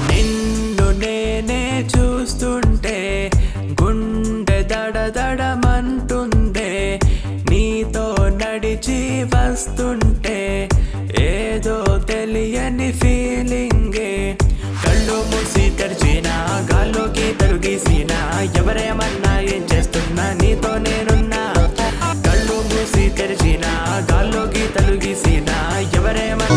నిన్ను నేనే చూస్తుంటే గుండె దడదడమంటుందే, నీతో నడిచి వస్తుంటే ఏదో తెలియని ఫీలింగే. కళ్ళు మూసి తెరిచినా గాల్లోకి తరుగేసినా, ఎవరేమన్నా ఏం చేస్తున్నా నీతో నేనున్నా. కళ్ళు మూసి తెరిచినా గాల్లోకి తలుగేసినా, ఎవరేమన్నా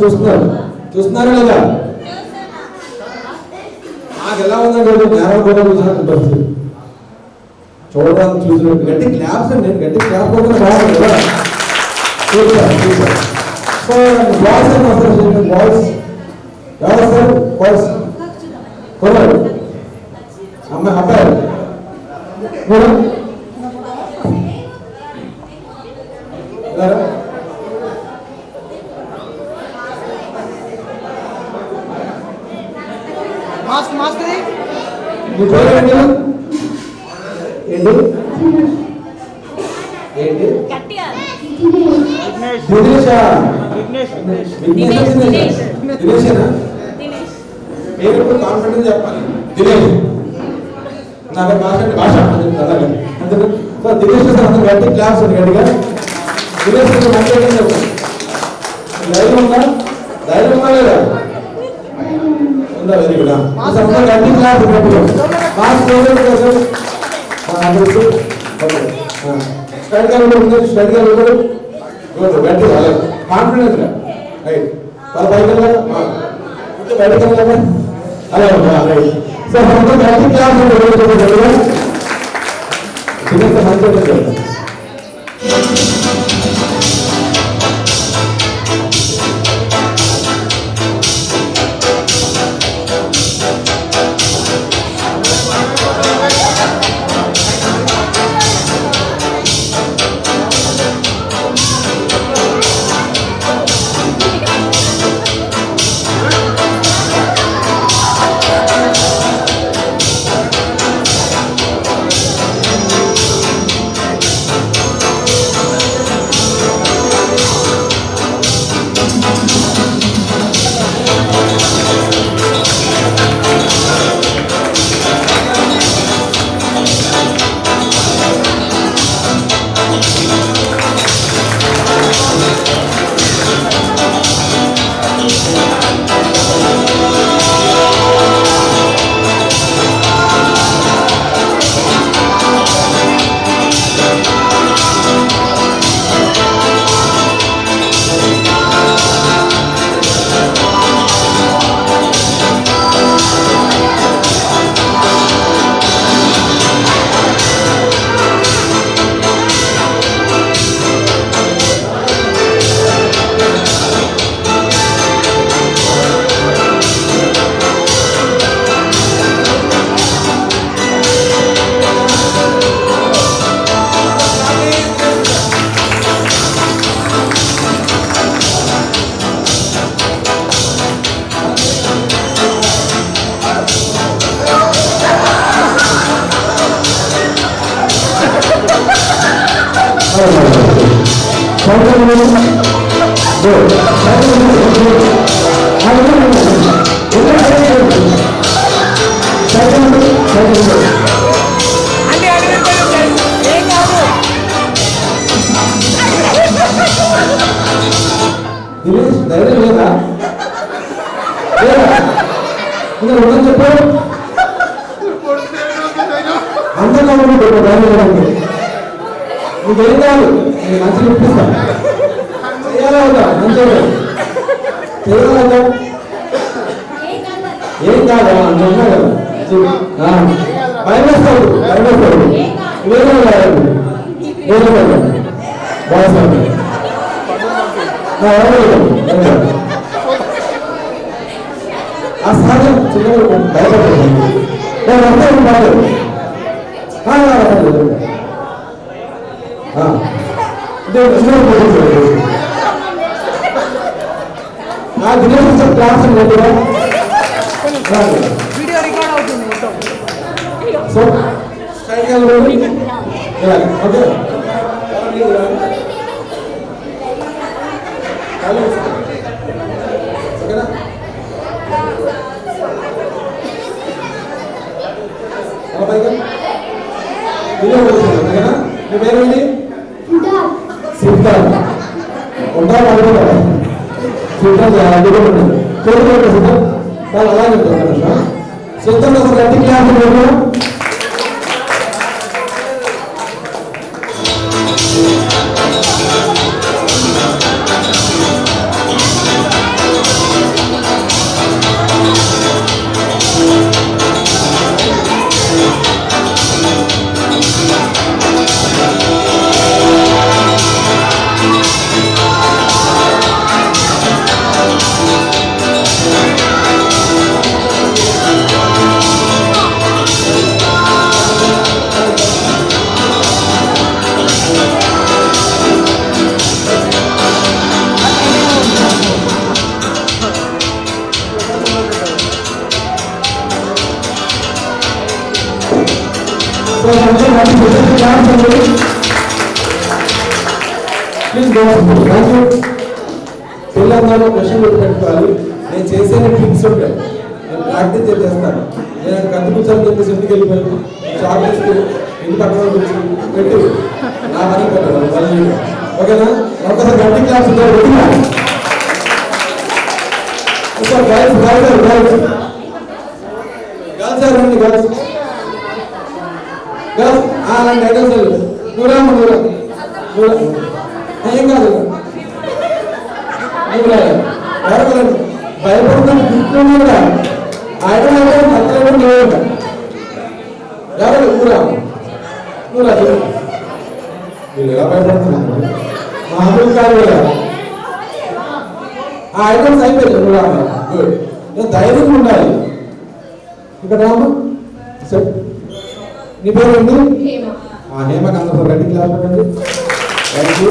చూస్తున్నారా లేదా? నాకు ఎలా ఉందంటే నేరం కూడా చూసినట్టు చూడడానికి చూసినట్టు గట్టి క్లాప్స్ అండి. నేను గట్టి క్లాప్ కూడా బాగుంది కదా. So boys and association boys ఎవరు సార్? బాయ్స్ కొన్నారు అమ్మాయి అబ్బాయి మాస్క్ మాస్క్ మీ పేరు ఏంటి? ఏంటి ఏంటి? దినేషా? దినేషేనా? పేరు కాన్ఫిడెంట్ చెప్పాలి. దినేష్ నాకు భాష అంటే భాష అలాగే అంతే. దినేష్ సార్ అందరూ గట్టి క్లాస్ ఉంది గట్టిగా. దినేష్ మాట్లాడడం చెప్పండి. ధైర్యం ఉందా? ధైర్యం ఉందా లేదా? ఉందా? Very good. అందరూ గట్టి క్లాస్ గట్టిగా మాస్క్ కోసం స్టడీ గారు ఉంది. స్టడీ గారు గట్టి అలాగే కాన్ఫిడెన్స్ గా రైట్. వాళ్ళ బయట బయటకు వెళ్ళాలి అలా రైట్. సో అందరూ గట్టి క్లాస్ మంచిగా ధైర్యం లేదా? చెప్పారు అందరూ ధైర్యం నీకేం కాదు. నేను మంచిగా ఇప్పిస్తాను. చేయాలా అవుతా మంచిగా చేయాలా ఏం కాదా అంటే ఉన్నా కదా భయమేస్తాడు వేరే వేరే బాగుంది. ఆ సహజం చిన్నవాడు భయపడుతుంది. దినేష్ క్లాస్ వీడియో రికార్డ్ అవుతుంది మొత్తం. సో ఓకే మీ పేరేంటి? సిద్ధార్థ్. ఉంటారు అడుగుతారా? సిద్ధార్థ్ అడుగుతుంది చూడలేదు సిద్ధార్థ్. వాళ్ళు అలా చెప్తారు. సిద్ధార్థ్ అసలు గట్టి క్లాస్ సో అంటే నాకు స్పెషల్ క్లాస్ అండి. Please go thank you. పిల్లలందరూ క్వశ్చన్ పెట్టుకోవాలి. నేను చేసే ట్రిక్స్ ఉంటాయి, నేను ప్రాక్టీస్ చేస్తాను. నేను కత్తి కూర్చొని చెప్పేసి ఇంటికి వెళ్ళిపోయాను షార్ట్ చేస్తూ ఇంటి పక్కన కూర్చి పెట్టి నా పని పెట్టాను. ఓకేనా? ఒకసారి గట్టి క్లాస్ ఉంటారు. గర్ల్స్ గర్ల్స్ గర్ల్స్ గర్ల్స్ రండి గర్ల్స్ గర్ల్స్ అలాంటి ఐటమ్స్ దూరం దూరం దూరం ఏం కాదు. ఎవరు భయపడుతున్న గుర్తు కూడా ఐటమ్ అట్లా లేవు. ఎవరు ఊరా ఊరా వీళ్ళు ఎలా భయపడుతున్నారు? మా అభివృద్ధి కాదు కదా. ఆ ఐటమ్స్ అయిపోయింది. గుడ్. ధైర్యంగా ఉండాలి. ఇక్కడ రాము సార్, నీ పేరు ఏంటి? హేమకి అందరూ రెడ్డి క్లాస్ పెట్టండి. Thank you.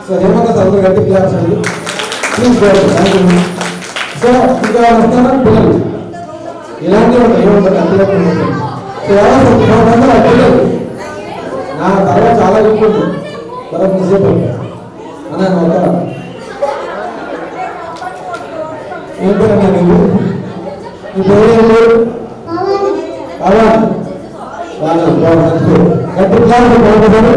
So Hemaka Sarva gatti class andi. Please go ahead. Thank you. So ఇంకా వస్తున్న పిల్లలు ఇలాంటి ఒక ఏమంటారు అట్లా ఉంటుంది. సో ఎవరు పిల్లలు నా తర్వాత చాలా చెప్తుంది తర్వాత మిస్సేపు అన్నా ఒక ఏంటన్నా నీకు నీ పేరు ఏం పేరు? పవన్. గట్టి క్లాస్ బాగుంటారు.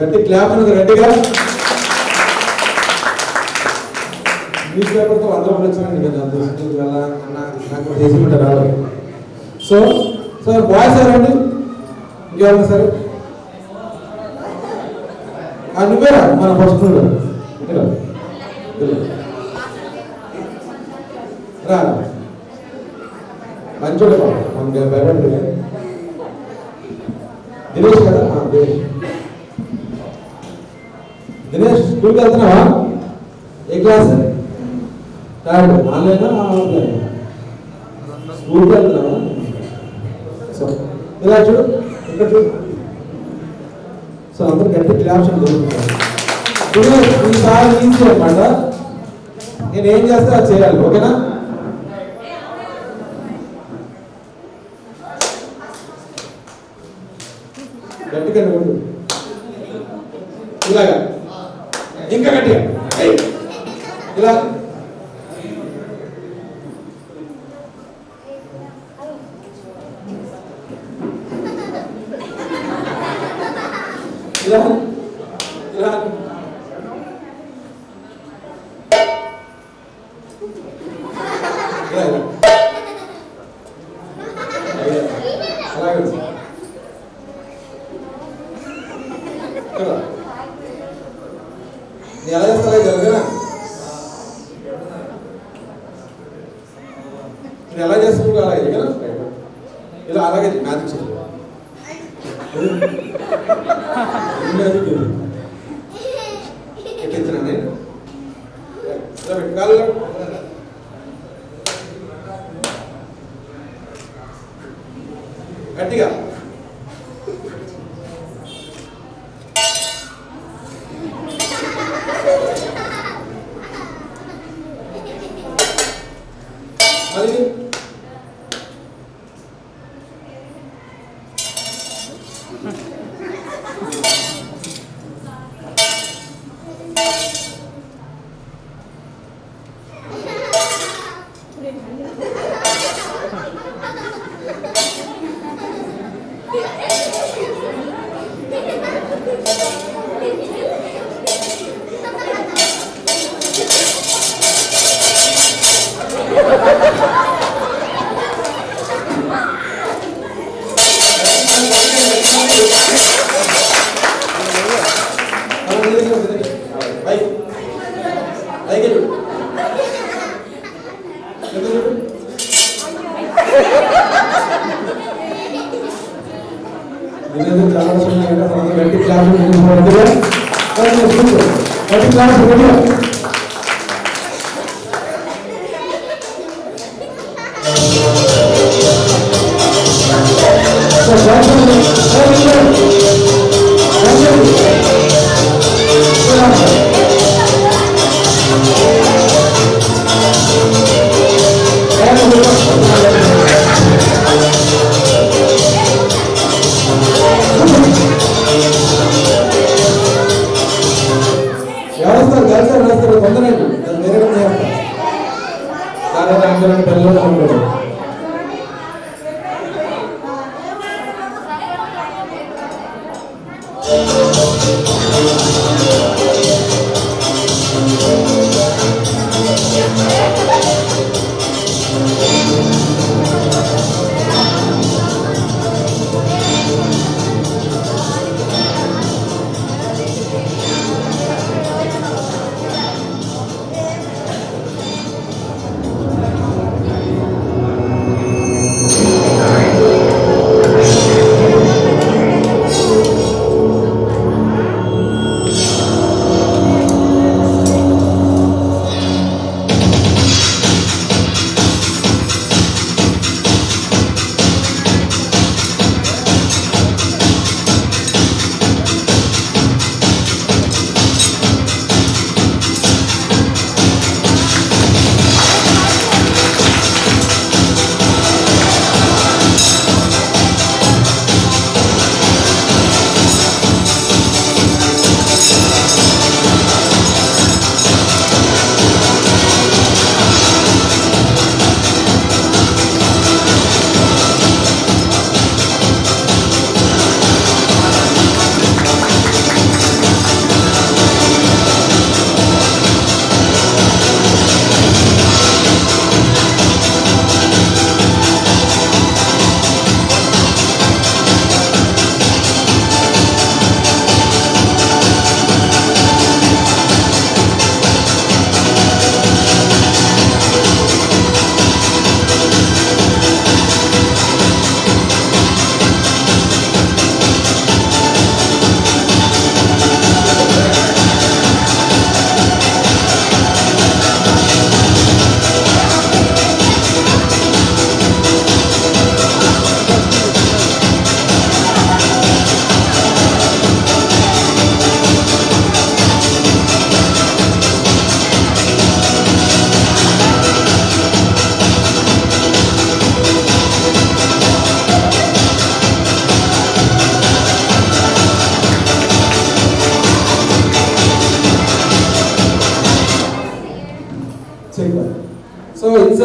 గట్టి క్లాప్ అనేది గట్టిగా. న్యూస్ పేపర్తో 100 రూపాయలు వచ్చినాయండి కదా, నాకు చేసి ఉంటారు రావాలి. సో సార్ బాయ్ సార్ అండి, ఇంకేమన్నా సరే నువ్వేరా మన ఫస్ట్ రా మంచోడే మనకి భయపడి. దినేష్ కదా, దినేష్ స్కూల్కి వెళ్తున్నావా? ఏ క్లాస్? థర్డ్. ఆన్లైనా ఆఫ్లైన్? స్కూల్కి వెళ్తున్నావా? సో ఇలా చూడు, ఇక్కడ చూడు. సో అందరూ గట్టి క్లాప్స్ దొరుకుతారు. ఈసారి ఈజీ అనమాట, నేను ఏం చేస్తే అది చేయాలి, ఓకేనా? గట్టిగా ఉండు, ఇలాగా ఇంకా గట్టిగా ఇలా. ఇలా ఇలా అలాగే నేను ఎలా చేస్తా జరగనా? నేను ఎలా చేసుకుంటూ అలాగే కదా, ఇలా అలాగే మ్యాజిక్ చేయాలి. ఎక్కించిన నేను కాళ్ళు గట్టిగా. మళ్ళీ చాలా గట్టి క్లాస్ వ్యవస్థ కలిసి పొందలేదు వేరే పిల్లలు అనుకోండి.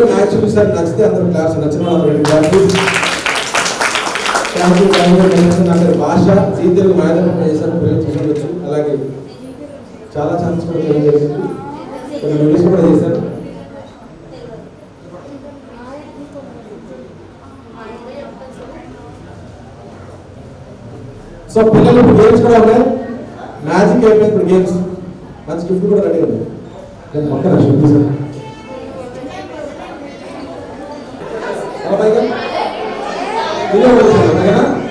మ్యాచ్ చూసారు, నచ్చితే అందరూ క్లాస్ నచ్చిన వాళ్ళు నా పేరు భాష, జీ తెలుగు మైదానం చేశాను, పిల్లలు చూసుకోవచ్చు. అలాగే చాలా ఛాన్స్ కూడా చేయడం జరిగింది, కొన్ని మూవీస్ కూడా చేశాను. సో పిల్లలు ఇప్పుడు గేమ్స్ కూడా ఉన్నాయి, మ్యాజిక్ అయిపోయింది ఇప్పుడు గేమ్స్, మంచి గిఫ్ట్ కూడా రెడీ ఉంది. పక్కన చూపిస్తాను.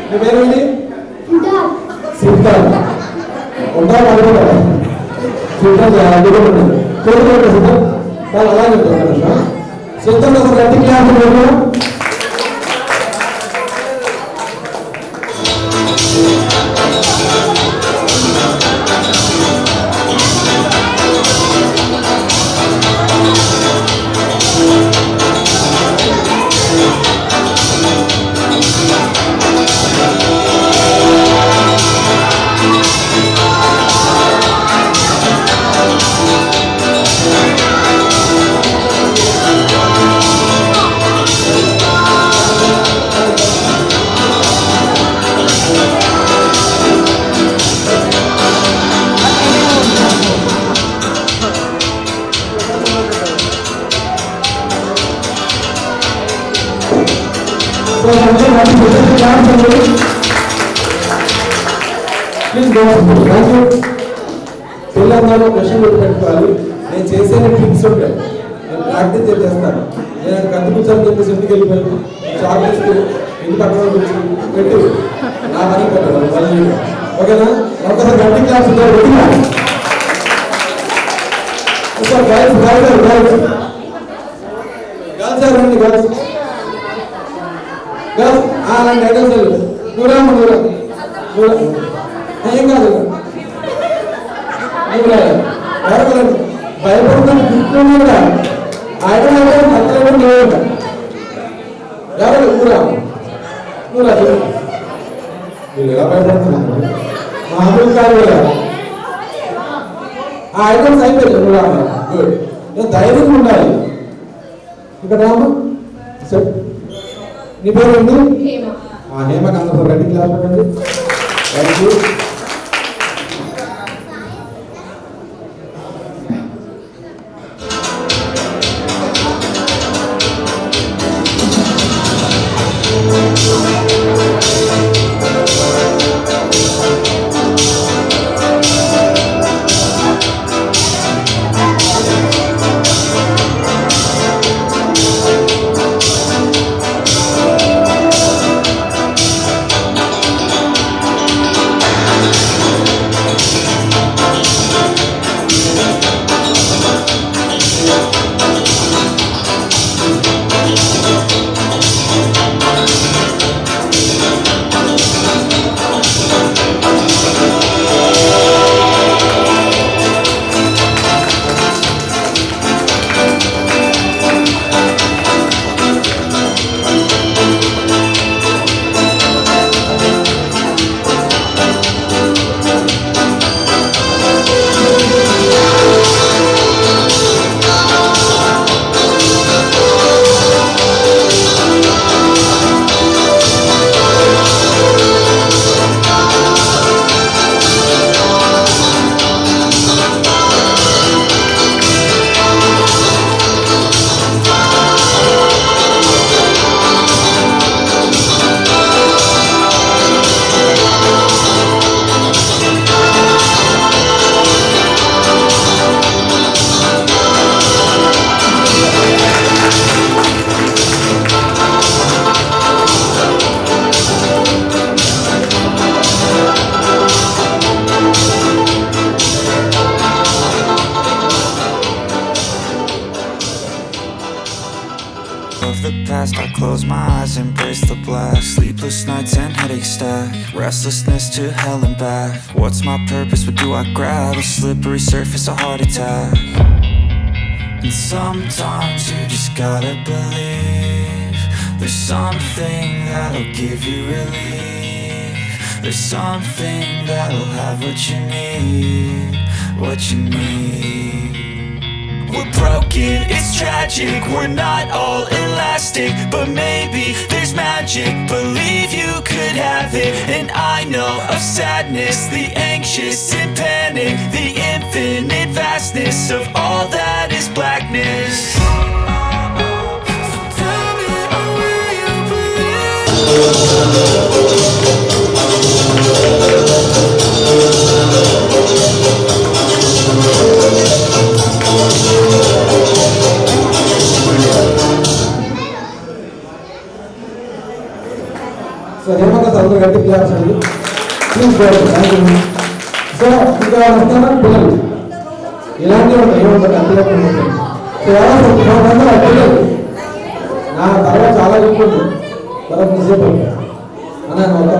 మీ పేరేంటి? సిద్ధార్థ్. ఉంటారు అనుకుంటారా? సిద్ధార్థ్ అలాగే సిద్ధార్థ్ అసలు గట్టి క్లాస్. పిల్లలందరూ క్వశ్చన్ పెట్టుకోవాలి. నేను చేసే ట్రిక్స్ ఉంటాయి, నేను ప్రాక్టీస్ చేస్తాను. నేను కత్తిపుచ్చాను చెప్పేసి ఇంటికి వెళ్ళిపోయాను, చాక్లెట్స్ ఇంటి పక్కన పెట్టి నా పని పెట్టాను. ఓకేనా? ఒకసారి గట్టి క్లాస్ గర్ల్స్ రండి, గర్ల్స్ గర్ల్స్ అలాంటి ఐటమ్స్ నువ్వురా ఏం కాదు, భయపడుతున్న గిఫ్ట్లు కూడా ఐటమ్ అట్లా లేవు. ఎవరు నువ్వురా వీళ్ళు ఎలా భయపడుతున్నారు? మా అమలు కాదు కదా, ఆ ఐటమ్స్ అయిపోయింది. నువ్వు రామ గుడ్, నేను ధైర్యంగా ఉండాలి. ఇక్కడ రామ సార్, నీ పేరు ఏంటి? హేమకి అందరూ రెడ్డి క్లాస్ పెట్టండి. Thank you. past, I close my eyes, embrace the black. Sleepless nights and headaches stack, restlessness to hell and back. What's my purpose, what do I grab? A slippery surface, a heart attack. And sometimes you just gotta believe there's something that'll give you relief. There's something that'll have what you need, what you need. we're broken, it's tragic. We're not all elastic, but maybe there's magic. Believe you could have it. And I know of sadness, the anxious and panic, the infinite vastness of all that is blackness. So tell me, oh, will you so Hemant అందరూ గట్టి class అండి please so ఇంకా వస్తున్నా పిల్లలు ఇలాంటివి ఉంటాయి ఏమంటారు అంతే ఉంటాయి సో ఎవరు పిల్లలు నా తర్వాత చాలా చెప్తుంది తర్వాత నిజేపు అన్నాను ఒక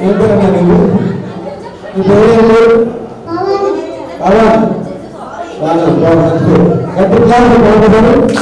ఏం పేరన్నా నీకు నీ పేరు గట్టి క్లాస్ బాగుంటుంది.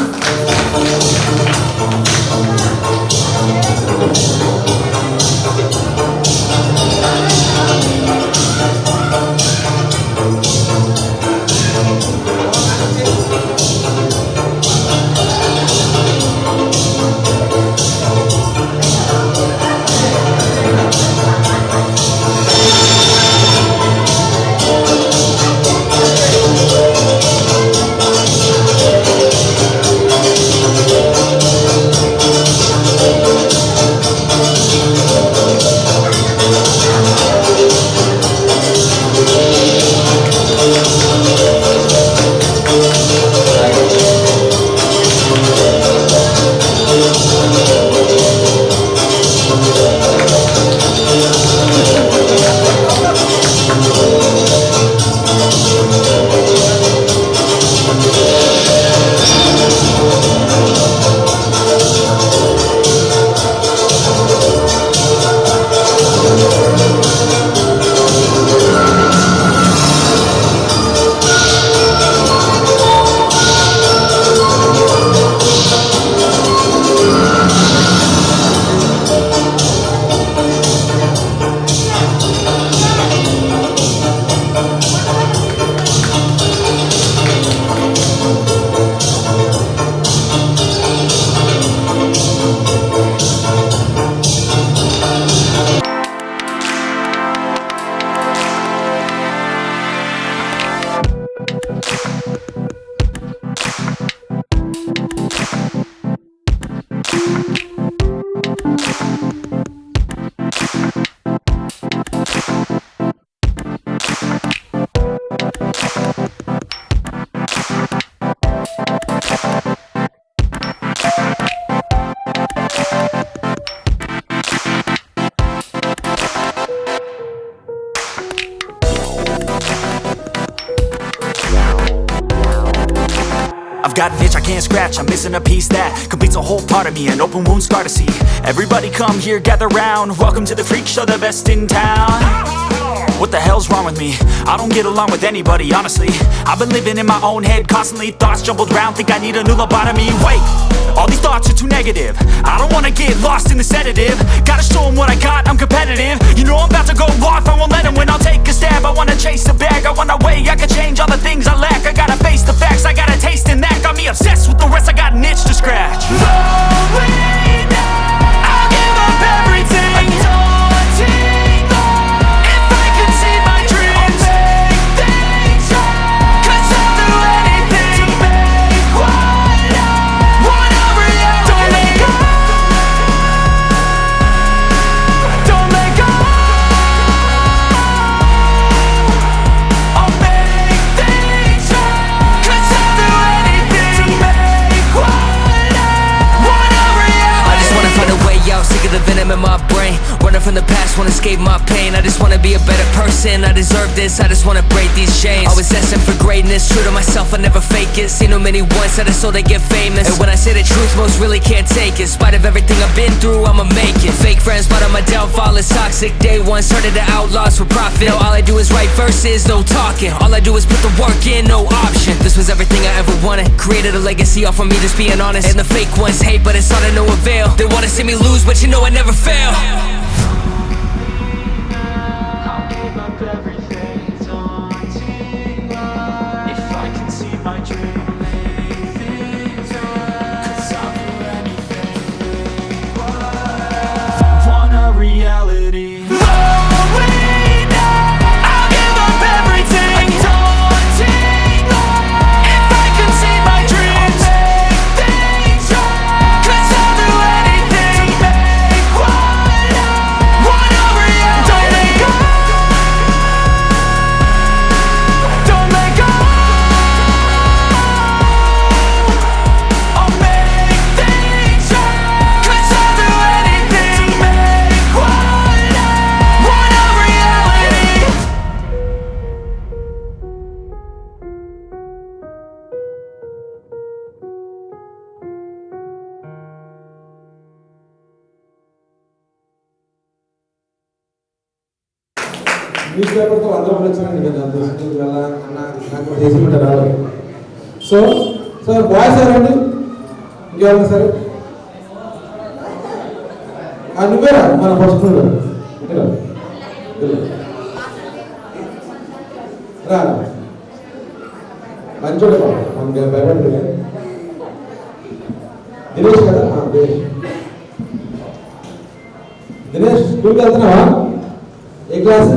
Got an itch I can't scratch, I'm missing a piece that completes a whole part of me, an open wound scar to see. Everybody come here, gather round, welcome to the freak show, the best in town. What the hell's wrong with me? I don't get along with anybody, honestly. I've been living in my own head constantly, thoughts jumbled round, think I need a new lobotomy. Wait, all these thoughts are too negative, I don't wanna get lost in the sedative. Gotta show them what I got, I'm competitive. You know I'm about to go off, I won't let them win, I'll take a stab. I wanna chase the bag, I wanna weigh, I can change all the things I lack. I gotta face the facts, I got a taste in that. Got me obsessed with the rest, I got an itch to scratch. Going down, I'll give up everything. a daunting thought. If I could see my dreams, I'll make things right. 'cause I'll do anything To make what I want a reality. Don't let go. Don't let go. I'll make things right. 'Cause I'll do anything To make what I want a reality. I just wanna find a way out, sick of the venom in my brain. Running from the past, wanna escape my pain. I just wanna be a better person, I deserve this. I just wanna break these chains. I was destined for greatness, true to myself, I never fake it. Seen too many once that I so they get famous. And when I say the truth, most really can't take it. In spite of everything I've been through, I'ma make it. Fake friends, but on my downfall is toxic. Day one, started the outlaws for profit. Now all I do is write verses, no talking. All I do is put the work in, no option. This was everything I ever wanted. Created a legacy off of me just being honest. And the fake ones hate, but it's all to no avail. They wanna see me lose, but you know I never fail. I'll give up everything, daunting reality. Blowing up, I'll give up everything. A daunting life. If I can see my dreams, I'll make things right. 'Cause I'll do anything to make what I want a reality. Don't let go. I'll make things right. 'Cause I'll do anything to make what I want a reality. News పేపర్తో 100 రూపాయలు వచ్చానండి కదా దోస్తులు వల్ల అన్న నాకు చేసి ఉంటే రావాలి. సో సార్ బాయ్స్ ఎవరండి ఇంకెవరన్నా సరే నువ్వేరా మన ఫస్ట్ రా మంచోడు మనకి భయపడి దినేష్ కదా దినేష్ స్కూల్కి వెళ్తున్నావా? ఏ క్లాస్?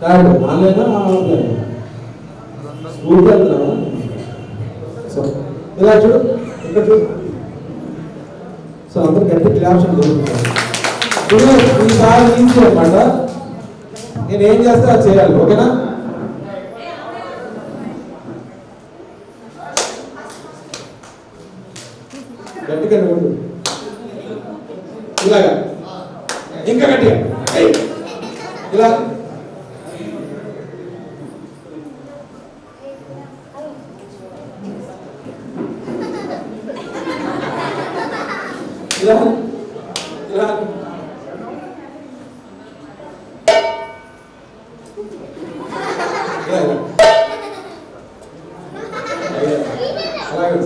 థర్డ్. ఆన్లైనా ఆఫ్లైన్? స్కూల్కి వెళ్తున్నావా? సో ఇలా చూడు, ఇక్కడ చూడు. సో అందరూ గట్టి క్లాప్స్ దొరుకుతారు. ఈసారి ఈజీ అనమాట. నేను ఏం చేస్తే అది చేయాలి, ఓకేనా? గట్టిగా ఉండు, ఇలాగా ఇంకా గట్టిగా ఇలా ఇలా ఇలా అలాగే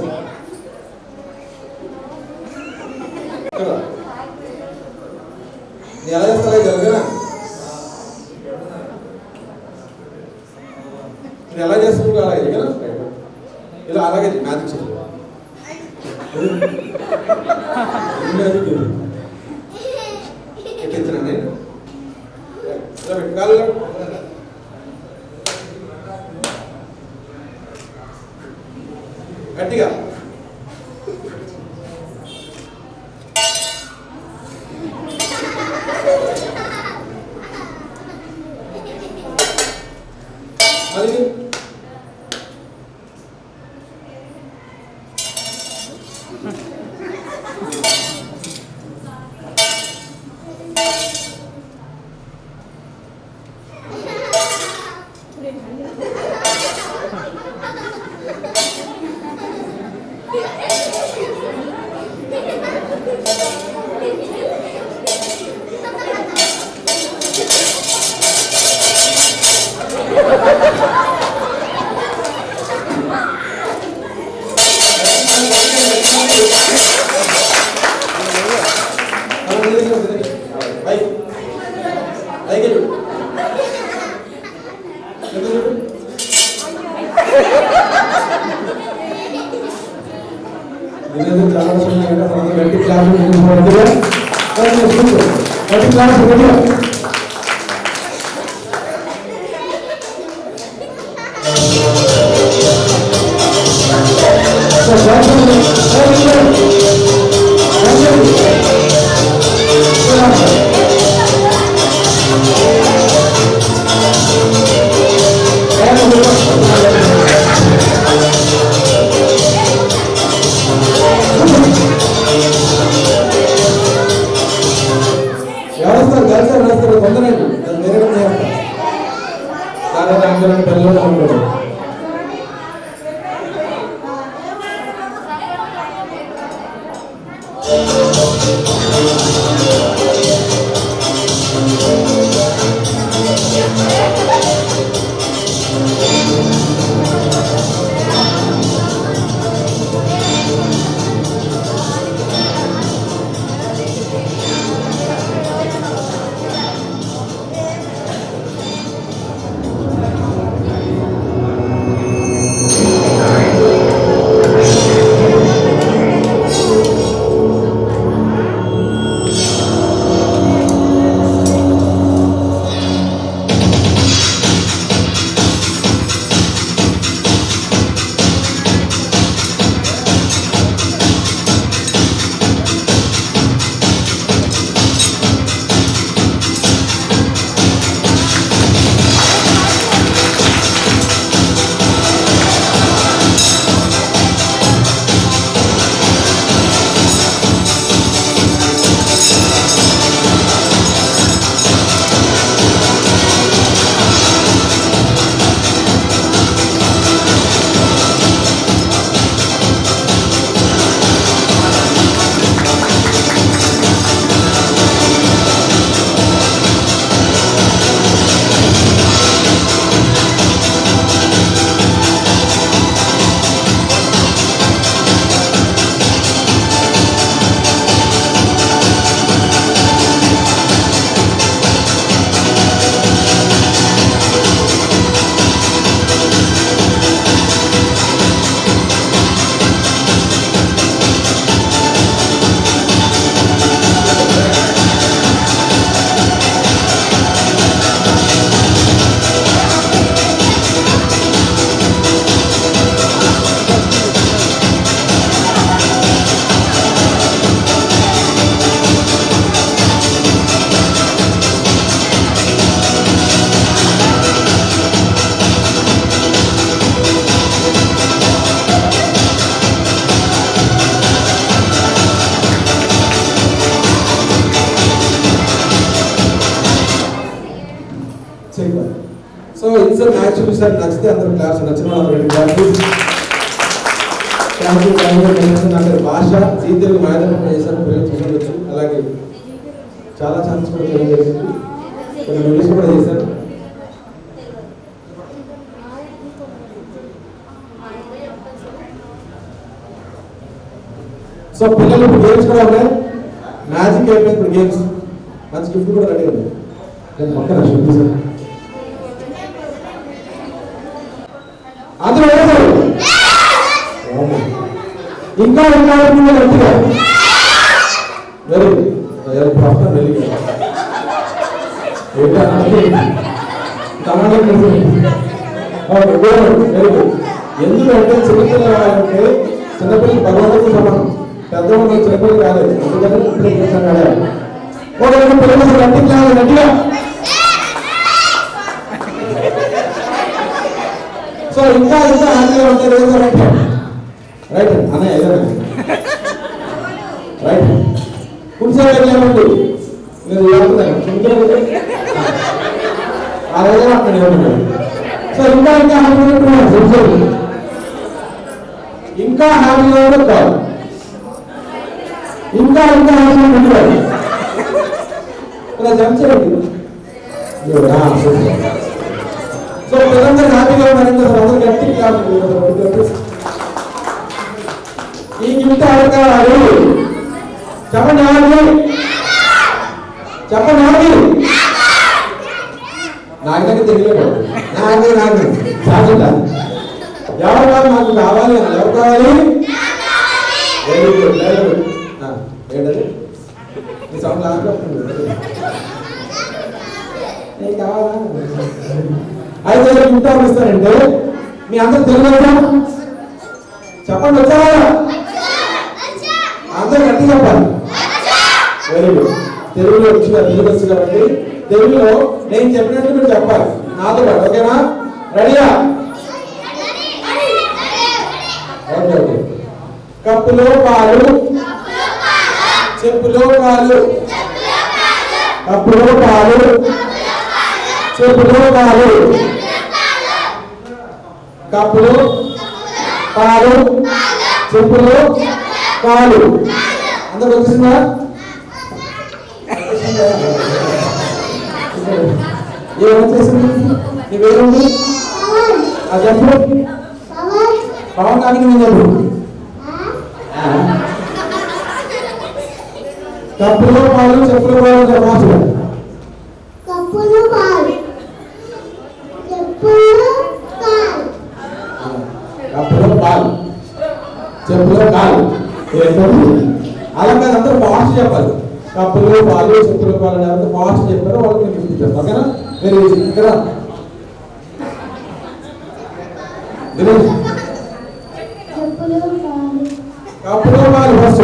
నేను ఎలా చేస్తా జరగనా? నేను ఎలా చేస్తాను అలాగే కదా, ఇలా అలాగే మ్యాజిక్ చేయాలి. ఎక్కించిన నేను ఇలా పెట్టుకోవాలి. గట్టిగా మళ్ళీ చాలా గట్టి క్లాస్ గట్టి క్లాస్ ఎవరు రాస్తారు తొందరండి, వేరే చాలా పిల్లలు ఉంటారు. ఇది సార్ యాక్చువల్లీ సార్ నచ్చితే అందరూ క్లాస్ నచ్చిన వాళ్ళు నా పేరు భాష జీ తెలుగు మాయదర్శనం చేశాను, పిల్లలు చూసుకోవచ్చు. అలాగే చాలా ఛాన్స్ కూడా చేయడం జరిగింది, కొన్ని మూవీస్ కూడా చేశాను. సో పిల్లలు ఇప్పుడు గేమ్స్ కూడా ఉన్నాయి, మ్యాజిక్ అయిపోయింది ఇప్పుడు గేమ్స్. మంచి గిఫ్ట్ కూడా రెడీ ఉంది. పక్కన అందరూ వేశారు. ఇంకా ఇంకా గట్టిగా వెరీ గుడ్ వెరీ గుడ్. ఎందుకంటే చిన్నపిల్లలంటే చిన్నపిల్లలు భగవంతుడికి సమానం, పెద్దవాళ్ళు చిన్నపిల్లలు కాలేదు. అందుకని ఒక పిల్లలు గట్టిగా గట్టిగా. సో ఇంకా ఇంకా హ్యాపీగా ఉంటారు. రైట్ అన్నయ్య ఏదైనా రైట్ కుడిసే వెళ్ళామండి మీరు ఆ రోజు అక్కడ ఏమన్నారు. సో ఇంకా ఇంకా హ్యాపీగా ఇంకా హ్యాపీగా కూడా కాదు, ఇంకా ఇంకా హ్యాపీగా ఉంటారు. ఇలా జంప్ చేయండి. సో పిల్లలందరూ హ్యాపీగా ఉన్నారంటే అందరూ గట్టి క్లాస్. ఈ గిఫ్ట్ అడగాలి చెప్పండి చెప్పండి నాకు తెలియదు నాకు సాధ్యత ఎవరు కాదు నాకు కావాలి అని ఎవరు కావాలి. Very good very good. ఏంటది మీ సౌండ్ లాస్ట్ కావాలా. అయితే గిఫ్ట్ ఎవరు ఇస్తారంటే మీ అందరూ తెలియదు చెప్పండి వచ్చావా అందరూ గట్టి చెప్పాలి. Very good. తెలుగులో తెలుగు వచ్చు కాబట్టి తెలుగులో నేను చెప్పినట్టు మీరు చెప్పాలి నాతో పాటు. ఓకేనా? రెడీయా? Okay okay. కప్పులో పాలు చెప్పులో పాలు, కప్పులో పాలు చెప్పులో పాలు, కప్పులో పాలు చెప్పులో పాలు. అందరూ వచ్చేసిందా? ఏమొచ్చేసింది? నీ పేరుంది చెప్పు. పవన్ కానీ నేను చెప్పు. కప్పులో పాలు చెప్పులో పాలు చెప్పాల్సి. కప్పులో పాలు చెప్పులో కాలు. అలా కాదు అందరూ ఫాస్ట్ చెప్పాలి. కప్పులో పాలు చెప్పులో పాలు అంతా ఫాస్ట్ చెప్పారు వాళ్ళకి గిఫ్ట్ ఇచ్చారు. ఓకేనా? మీరు ఇక్కడ కప్పులో పాలు ఫస్ట్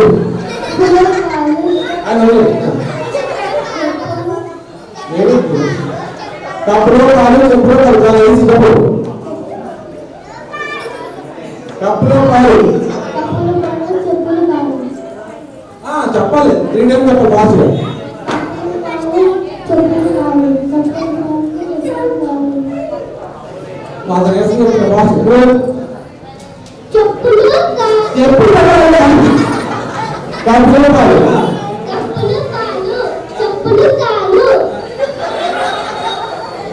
కప్పులో పాలు చెప్పులో పాలు చాలా ఈజీ చెప్పు. కప్పులో పాలు చెప్పాలి 3 టైమ్స్ చెప్పాలి ఫాస్ట్గా. కప్పులో పాలు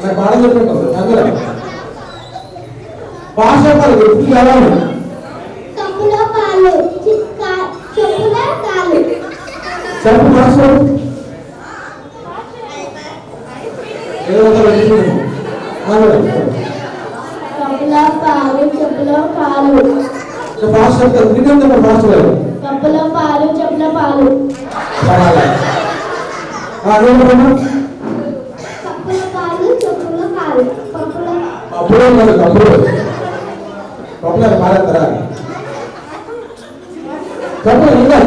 నాకు బాగా చెప్పండి అందరూ భాష చెప్పాలి. ఎప్పుడు కావాలి చెప్పు భాష ఏదో భాష చెప్తారు. మీకేం చెప్పాలి భాష కప్పులో పాలు చెప్పులో పాలు కప్పులో పాలు చెప్పులో పాలు కప్పులో కప్పులో కప్పులో పాలేస్తారా చెప్పండి ఇంకా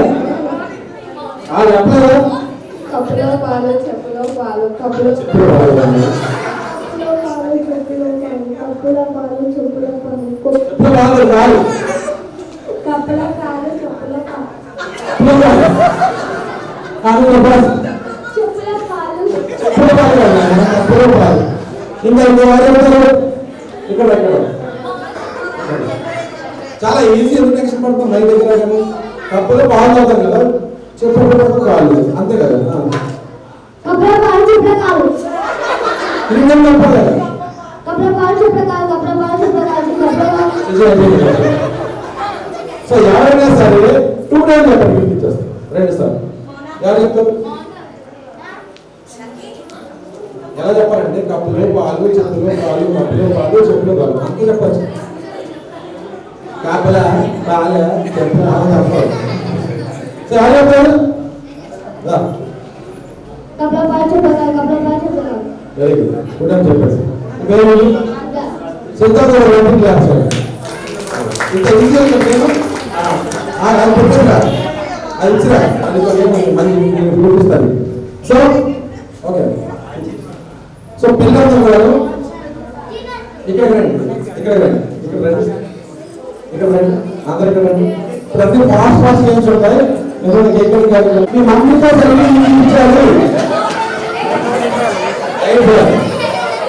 చెప్పలేదు. కప్పులో పాలు చెప్పులో పాలు కప్పులో చెప్పులో పాలు చెప్పులో పాలు కప్పులో పాలు చెప్పులో పాలు పాలు కాదు కప్పులో పాలు చెప్పులో పాలు చెప్పులో పాలు చెప్పులో పాలు కప్పులో పాలు ఇంకా ఇంకో వారు చెప్తారు ఇక్కడ ఇక్కడ చాలా ఈజీ ఎందుకు టెన్షన్ పడతాం మైక్ దగ్గర కానీ కప్పులో పాలు తాగుతాం కదా చెప్పేటప్పుడు కాదు అంతే కదా कपड़ा पाल चुपड़ा काल ఇంకేం తప్పదు కదా कपड़ा पाल चुपड़ा काल कपड़ा సో ఎవరైనా సరే 2 టైమ్స్ చెప్పండి పిలిపించేస్తారు 2 సార్లు ఎవరు చెప్తారు ఎలా చెప్పాలంటే కప్పులో పాలు చెప్పులో పాలు కప్పులో పాలు చెప్పులో పాలు అంతే చెప్పచ్చు కాపల పాల చెప్పుల చెప్పాలి సో ఎలా చెప్తారు कपड़ा पाल चुपड़ा काल వెరీ గుడ్ కూడా చెప్పేసి పేరు సిద్ధార్థ రెడ్డి క్లాస్ ఇంకా ఈజీ నేను అది పెట్టరా అది ఇచ్చిరా అది మళ్ళీ చూపిస్తాను సో ఓకే సో పిల్లలందరూ కూడా ఇక్కడ రండి ఇక్కడ రండి ఇక్కడ రండి ఇక్కడ రండి అందరు ఇక్కడ రండి ప్రతి ఫాస్ట్ గేమ్స్ ఉంటాయి మీ మమ్మీతో సెలబ్రేషన్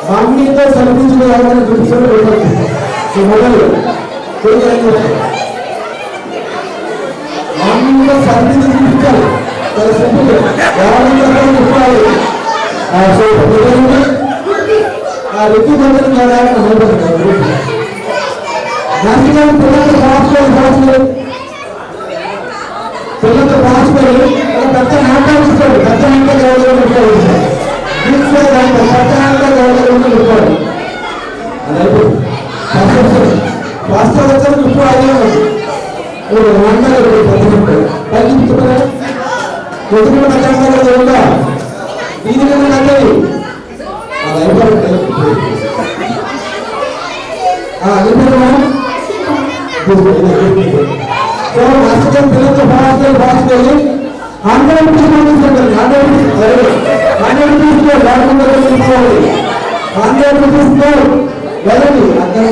మమ్మీతో సెలబ్రేషన్ ఎవరైనా చూపించారు మొదలు మమ్మీతో సెలబ్రేషన్ చూపించాలి చాలా సింపుల్ ఎవరైనా రిక్కి దగ్గర పిల్లలతో రాసుకొని పెద్ద మాట్లాడుతాడు పెద్ద వాస్తవ వచ్చారు ఇప్పుడు అదే ఉందా దీని మీద నచ్చది అది అయిపోయింది సో నష్టం పిల్లలతో భాషకెళ్ళి 100 రూపీస్ పంపించండి 100 రూపీస్ లేకుండా తీసుకోవాలి 100 రూపీస్ వెళ్ళండి అక్కడ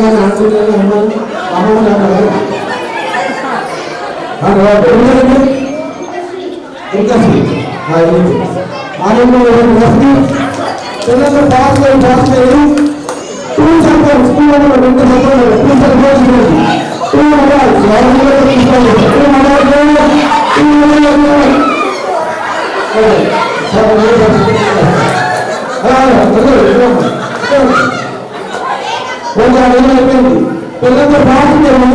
అమ్మమ్మ ఇంకా పిల్లలతో భాషకెళ్ళి 2 సంవత్సరాలు స్కూల్లో 2 సంవత్సరాలు 2 సంవత్సరాలు 2 పిల్లలతో భాషకెళ్ళి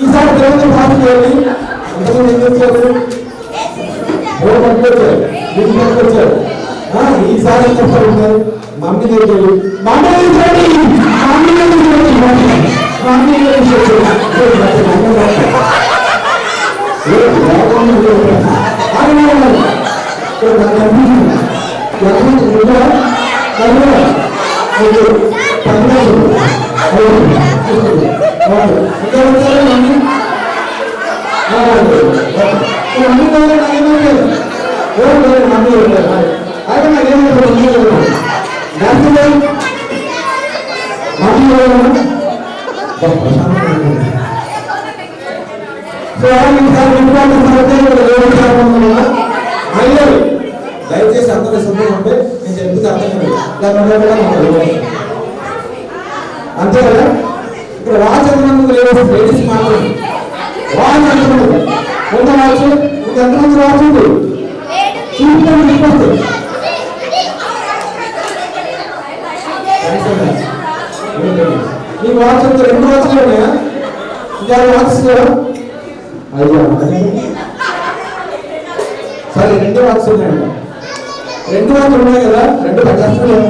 ఈసారి పిల్లలతో భాషకెళ్ళి అంతకుముందు ఏం చేస్తారు వచ్చారు ఈసారి ఏం చెప్తారు మమ్మీ దగ్గర దయచేసి అందరూ శుభ్రం ఉంటే నేను చెప్పింది అర్థం అంతే కదా ఇక్కడ వాచ్ ఎంతమంది లేడీస్ మాత్రం వాచ్ ఎంతమంది ఎంత వాచ్ ఎంతమంది వాచ్ ఉంది చూపించండి ఈ వాచ్ అంతా 2 వాచ్లు ఉన్నాయా ఇంకా వాచ్ లేవా అయ్యా సరే 2 వాచ్లు ఉన్నాయండి 2 వాచ్లు ఉన్నాయి కదా 2 పనిచేస్తున్నాయి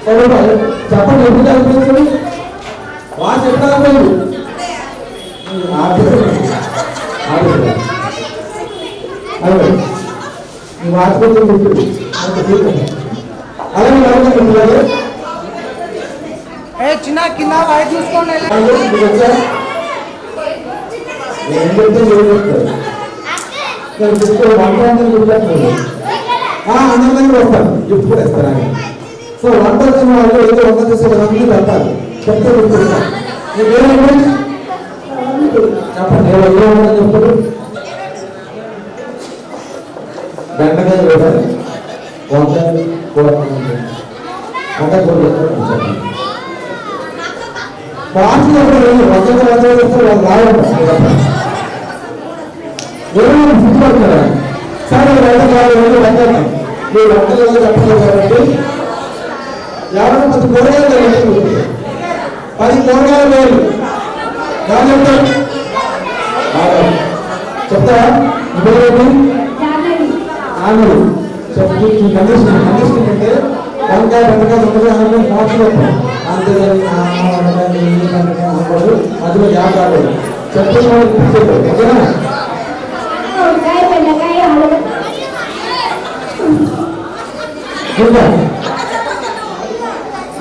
చెప్పండి ఎందుకు అనిపించండి వాచ్ ఎట్లా అయిపోయింది వాచ్ గుర్తుంది అలాగే ఏ చిన్న కింద వైట్ చూసుకోండి అందరికీ వస్తారు గిఫ్ట్ కూడా ఇస్తారు సో వంట వచ్చిన వాళ్ళు ఏదో వంట చేసే వాళ్ళందరూ వెళ్తారు చెప్తే గుర్తున్నారు చెప్పండి ఏ వంట చెప్తారు బెండకాయ వేయాలి వంకాయ కూర వంకాయ కూర చేస్తారు పార్టీ వంకాయ చేస్తే వాళ్ళు రావాలి ఏమైనా సిద్ధపడతారా సరే వంకాయ మీరు వంటలు చెప్పలేదు కాబట్టి ఎవరైనా 10 కూరగాయలు 10 కూరగాయలు వేలు చెప్తారా ఇదేంటి ఆమెలు చెప్పి కండిషన్ అంటే వంకాయ బెండకాయ దొంగలు మార్చులు అంతేగాని అనకూడదు మధ్యలో గ్యాప్ రాకూడదు చెప్పిన వాళ్ళు ఓకేనా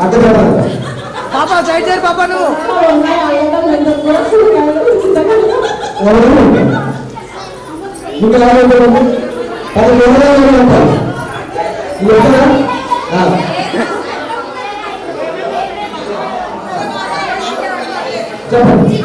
అక్కడ పాపా సైడ్ చేరు పాపా నువ్వు ఇంకా లాభం 10 కూరగాయలు అంటారు చెప్పండి